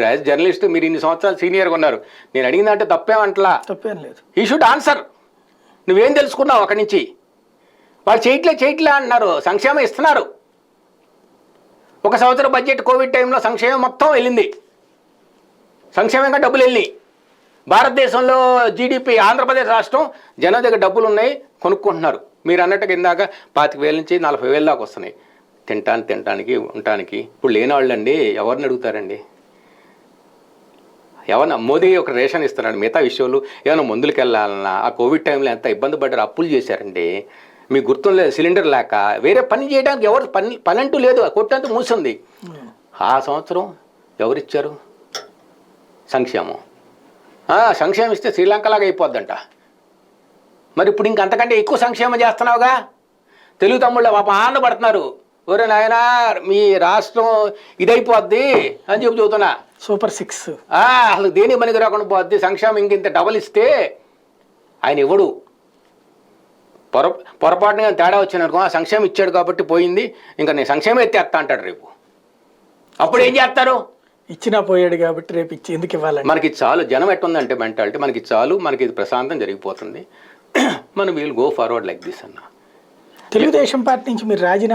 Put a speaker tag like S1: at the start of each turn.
S1: As journalist మీరు ఇన్ని సంవత్సరాలు సీనియర్గా ఉన్నారు, నేను అడిగిందంటే తప్పేమంటలా,
S2: తప్పేం లేదు.
S1: He should answer. నువ్వేం తెలుసుకున్నావు అక్కడి నుంచి? వాళ్ళు చేయట్లే అంటున్నారు, సంక్షేమం ఇస్తున్నారు. 1 సంవత్సరం బడ్జెట్ కోవిడ్ టైంలో సంక్షేమం మొత్తం వెళ్ళింది, సంక్షేమంగా డబ్బులు వెళ్ళి. భారతదేశంలో జీడిపి ఆంధ్రప్రదేశ్ రాష్ట్రం జనం దగ్గర డబ్బులు ఉన్నాయి, కొనుక్కుంటున్నారు. మీరు అన్నట్టుగా ఇందాక 25,000 నుంచి 40,000 దాకా వస్తున్నాయి తినటానికి ఉండటానికి. ఇప్పుడు లేనివాళ్ళు అండి ఎవరిని అడుగుతారండి? ఏమన్నా మోదీ ఒక రేషన్ ఇస్తున్నాడు, మిగతా విషయాలు ఏమైనా మందులకు వెళ్ళాలన్నా ఆ కోవిడ్ టైంలో ఎంత ఇబ్బంది పడ్డారు, అప్పులు చేశారండి. మీకు గుర్తులేదు, సిలిండర్ లేక వేరే పని చేయడానికి ఎవరు పని అంటూ లేదు, కొట్టంతా మూసింది. ఆ సంవత్సరం ఎవరిచ్చారు సంక్షేమం? సంక్షేమం ఇస్తే శ్రీలంకలాగా అయిపోద్దంట. మరి ఇప్పుడు ఇంకంతకంటే ఎక్కువ సంక్షేమం చేస్తున్నావుగా. తెలుగు తమ్ముళ్ళు పాపం ఆనందపడుతున్నారు, ఒరే నాయనా మీ రాష్ట్రం ఇదైపోద్ది అని చెబుతున్నా.
S2: సూపర్ 6
S1: అసలు దేనికి పనికి రాకుండా పోద్ది, సంక్షేమం ఇంకింత డబల్ ఇస్తే. ఆయన ఇవ్వడు, పొరపాటుగా తేడా వచ్చిననుకో, సంక్షేమం ఇచ్చాడు కాబట్టి పోయింది, ఇంకా నేను సంక్షేమం ఎత్తేస్తా అంటాడు రేపు. అప్పుడు ఏం చేస్తారు?
S2: ఇచ్చినా పోయాడు కాబట్టి రేపు ఇచ్చి ఎందుకు ఇవ్వాలి?
S1: మనకి చాలు. జనం ఎట్టుందంటే మెంటాలిటీ, మనకి చాలు, మనకి ఇది ప్రశాంతం జరిగిపోతుంది, మనం we'll go forward like this అన్న.
S2: తెలుగుదేశం పార్టీ నుంచి మీరు రాజీనామా